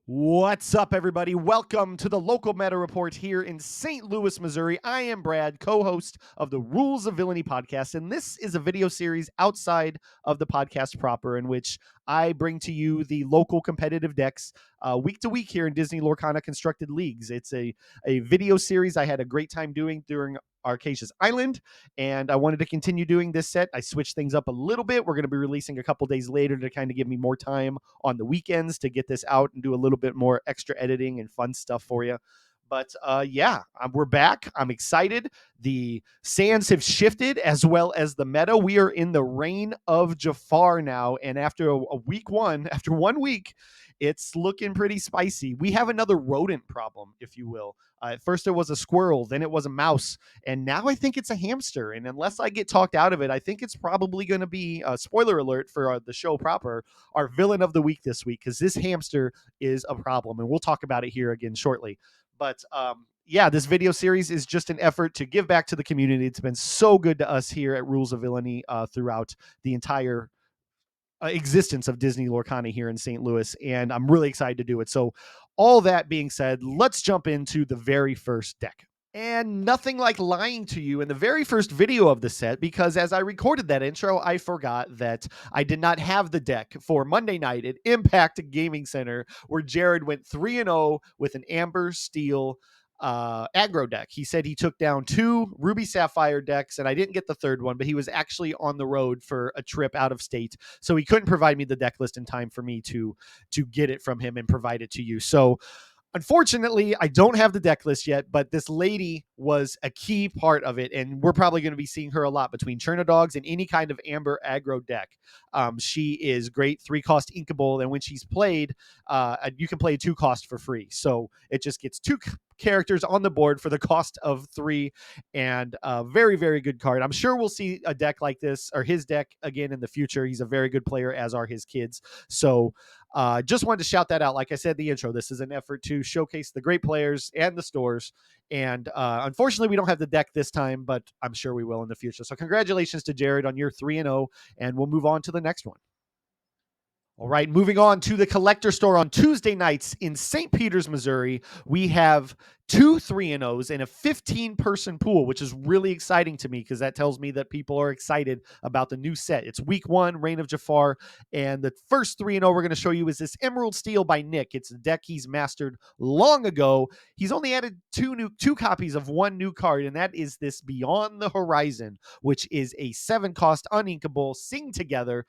What's up, everybody? Welcome to the Local Meta Report here in St. Louis, Missouri. I am Brad, co-host of the Rules of Villainy podcast, and this is a video series outside of the podcast proper in which I bring to you the local competitive decks week to week here in Disney Lorcana constructed leagues. It's a video series I had a great time doing during Arcasia's Island, and I wanted to continue doing this set. I switched things up a little bit. We're going to be releasing a couple days later to kind of give me more time on the weekends to get this out and do a little bit more extra editing and fun stuff for you. But we're back. I'm excited. The sands have shifted as well as the meta. We are in the reign of Jafar now. And after a week one, after 1 week, it's looking pretty spicy. We have another rodent problem, if you will. At first, it was a squirrel, then it was a mouse, and now I think it's a hamster. And unless I get talked out of it, I think it's probably going to be a spoiler alert for the show proper, our villain of the week this week, because this hamster is a problem, and we'll talk about it here again shortly. But this video series is just an effort to give back to the community. It's been so good to us here at Rules of Villainy throughout the entire existence of Disney Lorcana here in St. Louis, and I'm really excited to do it. So, all that being said, let's jump into the very first deck. And nothing like lying to you in the very first video of the set, because as I recorded that intro, I forgot that I did not have the deck for Monday night at Impact Gaming Center, where Jared went 3-0 with an Amber Steel aggro deck. He said he took down 2 Ruby Sapphire decks, and I didn't get the third one, but he was actually on the road for a trip out of state, so he couldn't provide me the deck list in time for me to get it from him and provide it to you. So unfortunately, I don't have the deck list yet, but this lady was a key part of it, and we're probably going to be seeing her a lot between Chernodogs and any kind of Amber aggro deck. She is great 3-cost Inkable, and when she's played, you can play 2-cost for free. So it just gets 2 characters on the board for the cost of 3, and a very, very good card. I'm sure we'll see a deck like this, or his deck, again in the future. He's a very good player, as are his kids. So just wanted to shout that out. Like I said in the intro, this is an effort to showcase the great players and the stores. And unfortunately, we don't have the deck this time, but I'm sure we will in the future. So congratulations to Jared on your 3-0, and we'll move on to the next one. All right, moving on to the collector store on Tuesday nights in St. Peters, Missouri. We have 2 3-0s and a 15-person pool, which is really exciting to me because that tells me that people are excited about the new set. It's week 1, Reign of Jafar, and the first 3-0 we're going to show you is this Emerald Steel by Nick. It's a deck he's mastered long ago. He's only added 2 copies of 1 new card, and that is this Beyond the Horizon, which is a 7-cost uninkable Sing Together.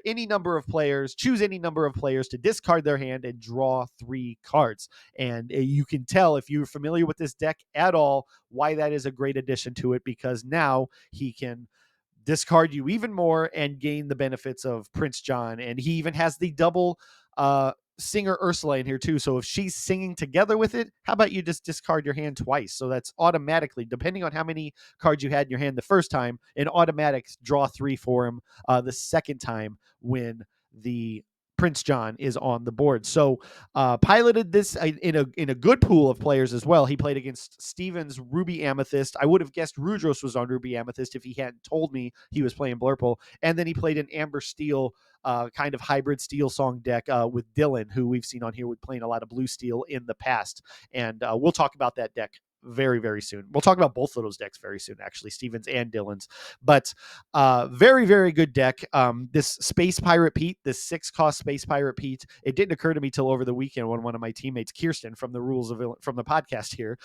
Any number of players, choose any number of players to discard their hand and draw 3 cards. And you can tell, if you're familiar with this deck at all, why that is a great addition to it, because now he can discard you even more and gain the benefits of Prince John. And he even has the double singer Ursula in here too. So if she's singing together with it, how about you just discard your hand twice? So that's automatically, depending on how many cards you had in your hand the first time, an automatic draw 3 for him the second time when the Prince John is on the board. So piloted this in a good pool of players as well. He played against Steven's Ruby Amethyst. I would have guessed Rudros was on Ruby Amethyst if he hadn't told me he was playing Blurple. And then he played an Amber Steel kind of hybrid Steel Song deck with Dylan, who we've seen on here with playing a lot of Blue Steel in the past. And we'll talk about that deck very, very soon. We'll talk about both of those decks very soon, actually, Steven's and Dylan's. But very, very good deck. This Space Pirate Pete, this 6-cost Space Pirate Pete, it didn't occur to me till over the weekend when one of my teammates, Kirsten, from the podcast here,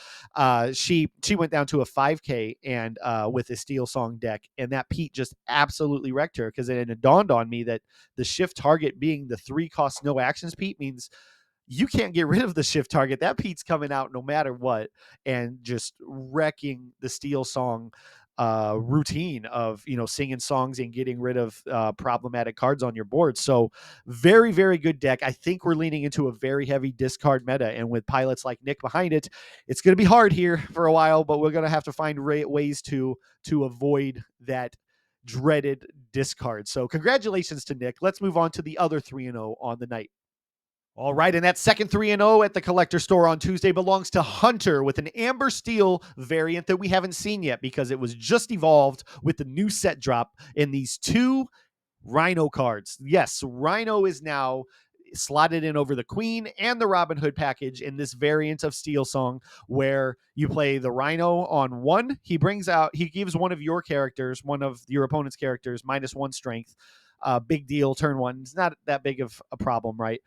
she went down to a 5K and with a Steel Song deck, and that Pete just absolutely wrecked her, because it dawned on me that the shift target being the 3-cost no actions Pete means you can't get rid of the shift target. That Pete's coming out no matter what and just wrecking the Steel Song routine of, singing songs and getting rid of problematic cards on your board. So very, very good deck. I think we're leaning into a very heavy discard meta, and with pilots like Nick behind it, it's going to be hard here for a while, but we're going to have to find ways to avoid that dreaded discard. So congratulations to Nick. Let's move on to the other 3-0 on the night. All right, and that second 3-0 at the collector store on Tuesday belongs to Hunter with an Amber Steel variant that we haven't seen yet because it was just evolved with the new set drop in these 2 Rhino cards. Yes, Rhino is now slotted in over the Queen and the Robin Hood package in this variant of Steel Song, where you play the Rhino on one. He gives one of your characters, one of your opponent's characters, -1 strength. Big deal, turn one. It's not that big of a problem, right?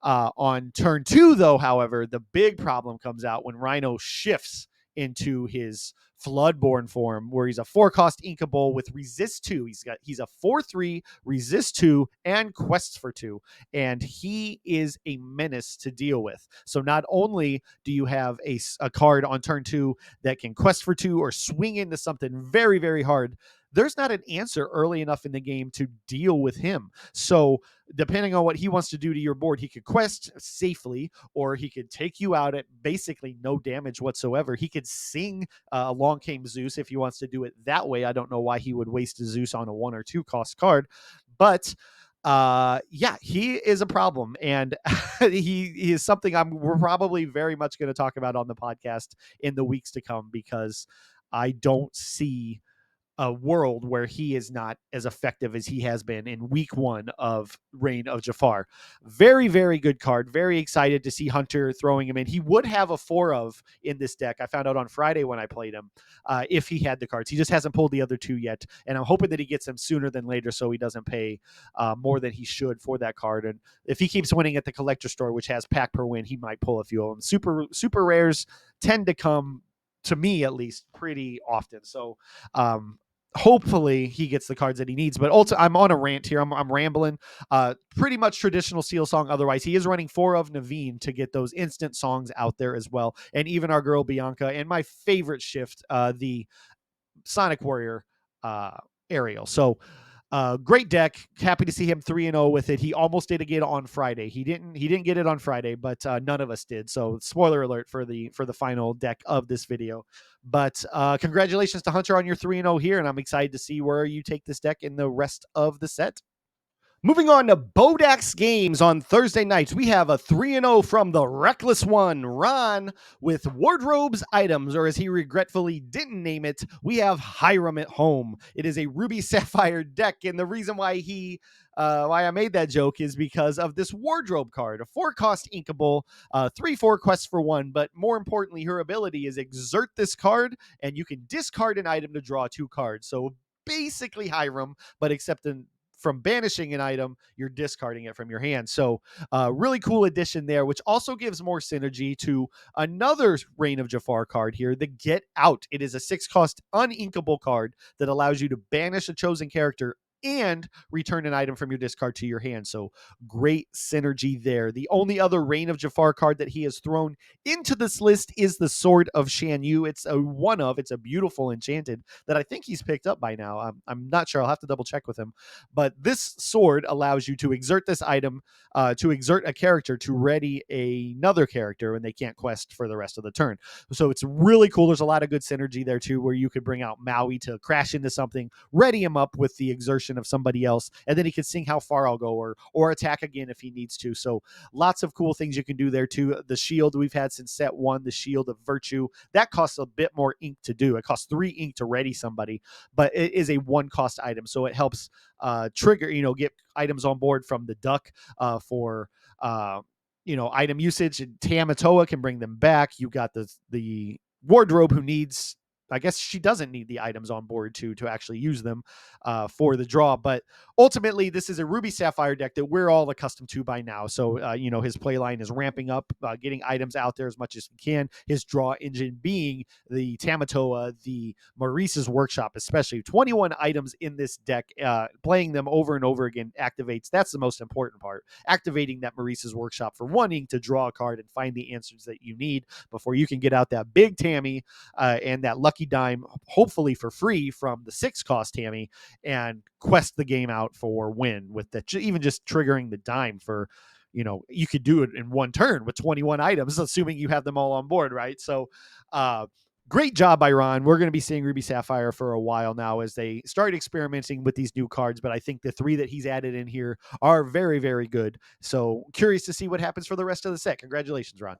On turn two, though, however, the big problem comes out when Rhino shifts into his Floodborn form, where he's a 4-cost Inkable with Resist 2. He's a 4/3, Resist 2, and Quests for 2. And he is a menace to deal with. So not only do you have a card on turn 2 that can Quest for 2 or swing into something very, very hard, there's not an answer early enough in the game to deal with him. So depending on what he wants to do to your board, he could quest safely, or he could take you out at basically no damage whatsoever. He could sing Along Came Zeus if he wants to do it that way. I don't know why he would waste a Zeus on a 1 or 2 cost card, but yeah, he is a problem, and he is something we're probably very much going to talk about on the podcast in the weeks to come, because I don't see a world where he is not as effective as he has been in week 1 of Reign of Jafar. Very, very good card. Very excited to see Hunter throwing him in. He would have a 4 of in this deck. I found out on Friday when I played him, if he had the cards. He just hasn't pulled the other 2 yet, and I'm hoping that he gets them sooner than later so he doesn't pay more than he should for that card. And if he keeps winning at the collector store, which has pack per win, he might pull a few of them. Super rares tend to come, to me at least, pretty often. So hopefully he gets the cards that he needs. But also, I'm on a rant here. I'm rambling. Pretty much traditional Steel Song. Otherwise, he is running 4 of Naveen to get those instant songs out there as well. And even our girl Bianca, and my favorite shift, the Sonic Warrior Ariel. So great deck. Happy to see him 3-0 with it. He almost did again on Friday. He didn't get it on Friday, but none of us did. So spoiler alert for the final deck of this video. But congratulations to Hunter on your 3-0 here, and I'm excited to see where you take this deck in the rest of the set. Moving on to Bodach's games on Thursday nights, we have a 3-0 from the Reckless One, Ron, with Wardrobe's Items, or as he regretfully didn't name it, we have Hiram at Home. It is a Ruby Sapphire deck, and the reason why why I made that joke is because of this Wardrobe card, a 4-cost Inkable, 3/4 Quests for 1, but more importantly, her ability is Exert this card, and you can discard an item to draw 2 cards. So basically Hiram, but except from banishing an item, you're discarding it from your hand. So really cool addition there, which also gives more synergy to another Reign of Jafar card here, the Get Out. It is a 6-cost uninkable card that allows you to banish a chosen character and return an item from your discard to your hand. So great synergy there. The only other Reign of Jafar card that he has thrown into this list is the Sword of Shan Yu. It's a beautiful enchanted that I think he's picked up by now. I'm not sure. I'll have to double check with him. But this sword allows you to exert this item, to exert a character to ready another character, and they can't quest for the rest of the turn. So it's really cool. There's a lot of good synergy there too, where you could bring out Maui to crash into something, ready him up with the exertion of somebody else, and then he could sing How Far I'll Go, or attack again if he needs to. So lots of cool things you can do there too. The shield we've had since set 1, the Shield of Virtue, that costs a bit more ink to do. It costs 3 ink to ready somebody, but it is a 1-cost item, so it helps trigger, get items on board from the duck for item usage. And Tamatoa can bring them back. You got the Wardrobe, who needs, I guess she doesn't need the items on board to actually use them for the draw. But ultimately, this is a Ruby Sapphire deck that we're all accustomed to by now. So, his play line is ramping up, getting items out there as much as he can. His draw engine being the Tamatoa, the Maurice's Workshop, especially 21 items in this deck. Playing them over and over again activates. That's the most important part. Activating that Maurice's Workshop for wanting to draw a card and find the answers that you need before you can get out that big Tammy and that Lucky Dime, hopefully for free from the 6-cost Tammy, and quest the game out for win with even just triggering the dime for, you could do it in 1 turn with 21 items, assuming you have them all on board, right? So great job by Ron. We're going to be seeing Ruby Sapphire for a while now as they start experimenting with these new cards, but I think the 3 that he's added in here are very, very good. So curious to see what happens for the rest of the set. Congratulations, Ron.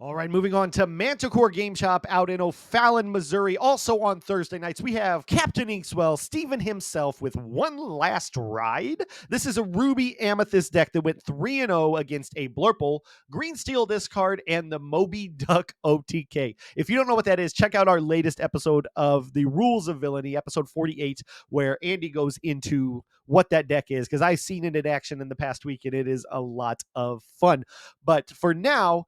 All right, moving on to Manticore Game Shop out in O'Fallon, Missouri. Also on Thursday nights, we have Captain Inkswell, Steven himself, with One Last Ride. This is a Ruby Amethyst deck that went 3-0 against a Blurple, Green Steel discard, and the Moby Duck OTK. If you don't know what that is, check out our latest episode of the Rules of Villainy, episode 48, where Andy goes into what that deck is, because I've seen it in action in the past week, and it is a lot of fun. But for now,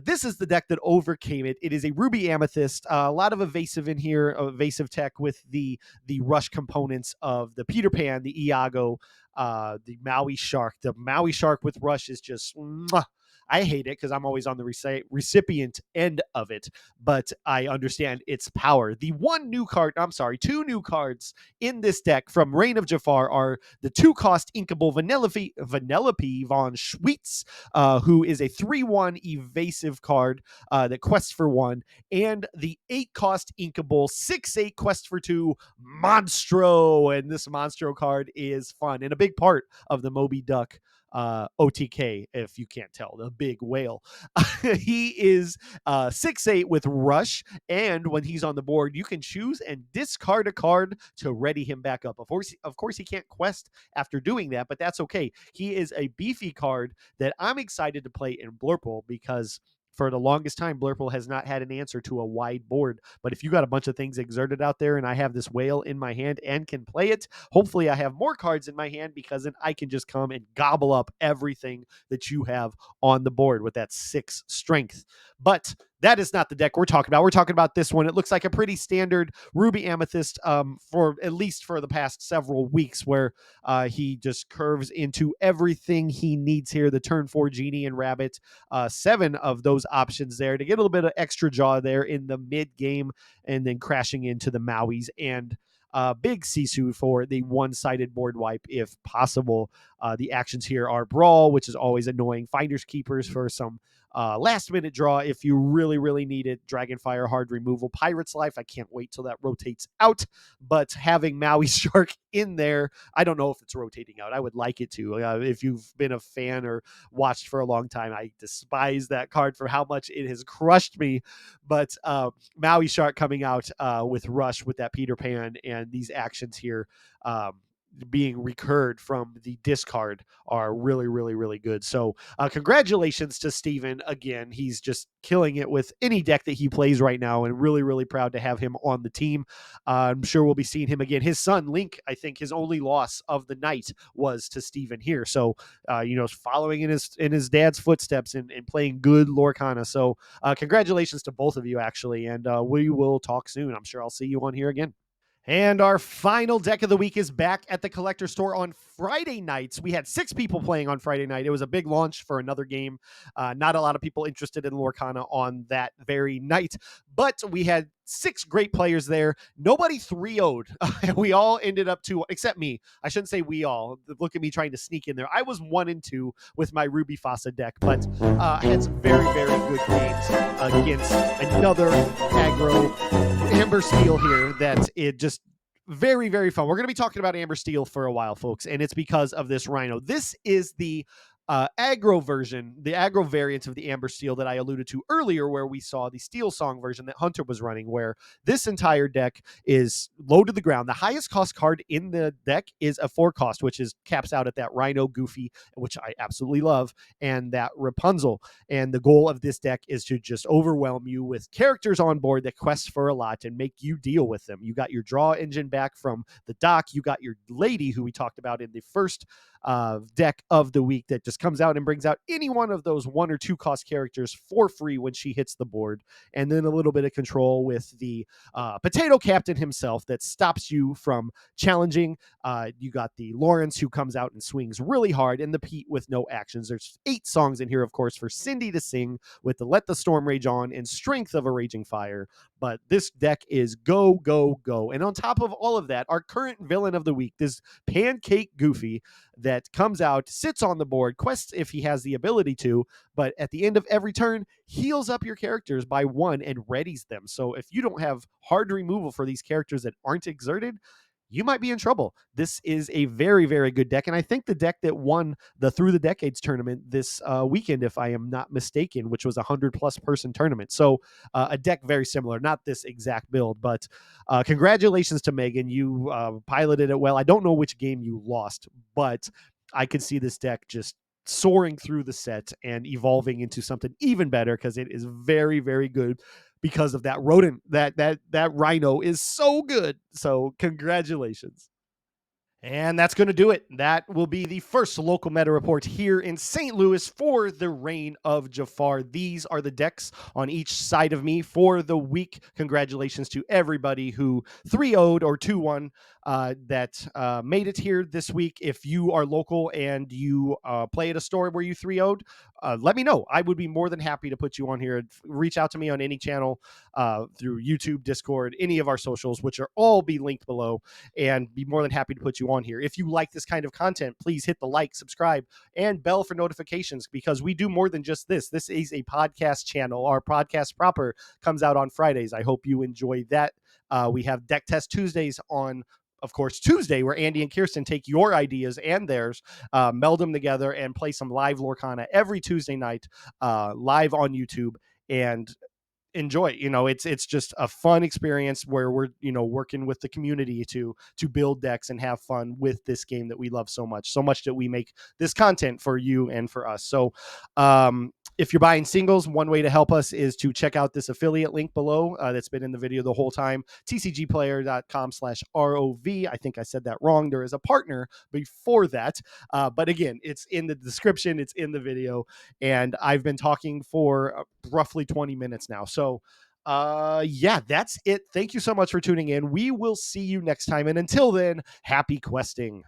this is the deck that overcame it. It is a Ruby Amethyst, a lot of evasive in here, evasive tech with the rush components of the Peter Pan, the Iago, the Maui Shark. The Maui Shark with rush is just mwah. I hate it because I'm always on the recipient end of it, but I understand its power. The two new cards in this deck from Reign of Jafar are the 2-cost inkable Vanellope von Schweetz, who is a 3/1 evasive card that quests for 1, and the 8-cost inkable 6/8 quest for 2 Monstro. And this Monstro card is fun and a big part of the Moby Duck OTK, if you can't tell, the big whale. He is 6/8 with rush, and when he's on the board, you can choose and discard a card to ready him back up. Of course, he can't quest after doing that, but that's okay. He is a beefy card that I'm excited to play in Blurple, because for the longest time, Blurple has not had an answer to a wide board. But if you got a bunch of things exerted out there and I have this whale in my hand and can play it, hopefully I have more cards in my hand, because then I can just come and gobble up everything that you have on the board with that 6 strength. But that is not the deck we're talking about. We're talking about this one. It looks like a pretty standard Ruby Amethyst, for at least for the past several weeks, where he just curves into everything he needs here. The turn 4 Genie and Rabbit, 7 of those options there to get a little bit of extra jaw there in the mid game, and then crashing into the Mauis, and big Sisu for the one-sided board wipe if possible. The actions here are Brawl, which is always annoying. Finders Keepers for some last-minute draw if you really, really need it. Dragonfire, hard removal. Pirate's Life, I can't wait till that rotates out. But having Maui Shark in there, I don't know if it's rotating out. I would like it to. If you've been a fan or watched for a long time, I despise that card for how much it has crushed me. But Maui Shark coming out with Rush with that Peter Pan, and these actions here being recurred from the discard are really, really, really good. So congratulations to Steven. Again, he's just killing it with any deck that he plays right now, and really, really proud to have him on the team. I'm sure we'll be seeing him again. His son, Link, I think his only loss of the night was to Steven here. So, following in his dad's footsteps and playing good Lorcana. So congratulations to both of you, actually. And we will talk soon. I'm sure I'll see you on here again. And our final deck of the week is back at the Collector Store on Friday nights. We had 6 people playing on Friday night. It was a big launch for another game. Not a lot of people interested in Lorcana on that very night, but we had 6 great players there. Nobody 3-0'd. We all ended up 2, except me. I shouldn't say we all. Look at me trying to sneak in there. I was 1-2 with my Ruby Fossa deck, but I had some very, very good games against another aggro Amber Steel here that it just very, very fun. We're going to be talking about Amber Steel for a while, folks, and it's because of this Rhino. This is the aggro version, the aggro variant of the Amber Steel that I alluded to earlier, where we saw the Steel Song version that Hunter was running, where this entire deck is low to the ground. The highest cost card in the deck is a 4-cost, which is caps out at that Rhino Goofy, which I absolutely love, and that Rapunzel. And the goal of this deck is to just overwhelm you with characters on board that quest for a lot and make you deal with them. You got your draw engine back from the dock. You got your lady, who we talked about in the first deck of the week, that just comes out and brings out any one of those 1 or 2 cost characters for free when she hits the board. And then a little bit of control with the Potato Captain himself that stops you from challenging. You got the Lawrence, who comes out and swings really hard, and the Pete with no actions. There's 8 songs in here, of course, for Cindy to sing with the Let the Storm Rage On and Strength of a Raging Fire. But this deck is go, go, go. And on top of all of that, our current villain of the week, this Pancake Goofy, that comes out, sits on the board, quests if he has the ability to, but at the end of every turn, heals up your characters by 1 and readies them. So if you don't have hard removal for these characters that aren't exerted, you might be in trouble. This is a very, very good deck. And I think the deck that won the Through the Decades tournament this weekend, if I am not mistaken, which was a 100+ person tournament. So a deck very similar, not this exact build, but congratulations to Megan. You piloted it well. I don't know which game you lost, but I could see this deck just soaring through the set and evolving into something even better because it is very, very good because of that rodent. That rhino is so good. So congratulations. And that's going to do it. That will be the first local meta report here in St. Louis for the reign of Jafar. These are the decks on each side of me for the week. Congratulations to everybody who 3-0'd or 2-1 that made it here this week. If you are local and you play at a store where you 3-0'd, let me know. I would be more than happy to put you on here. Reach out to me on any channel through YouTube, Discord, any of our socials, which are all be linked below, and be more than happy to put you on here. If you like this kind of content, please hit the like, subscribe, and bell for notifications, because we do more than just this. This is a podcast channel. Our podcast proper comes out on Fridays. I hope you enjoy that. We have Deck Test Tuesdays on, of course, Tuesday, where Andy and Kirsten take your ideas and theirs, meld them together, and play some live Lorcana every Tuesday night, live on YouTube. And enjoy. It's just a fun experience where we're working with the community to build decks and have fun with this game that we love so much that we make this content for you and for us. So if you're buying singles, one way to help us is to check out this affiliate link below that's been in the video the whole time, tcgplayer.com/ROV. I think I said that wrong. There is a partner before that, but again, it's in the description, it's in the video, and I've been talking for roughly 20 minutes now. So yeah, that's it. Thank you so much for tuning in. We will see you next time, and until then, happy questing.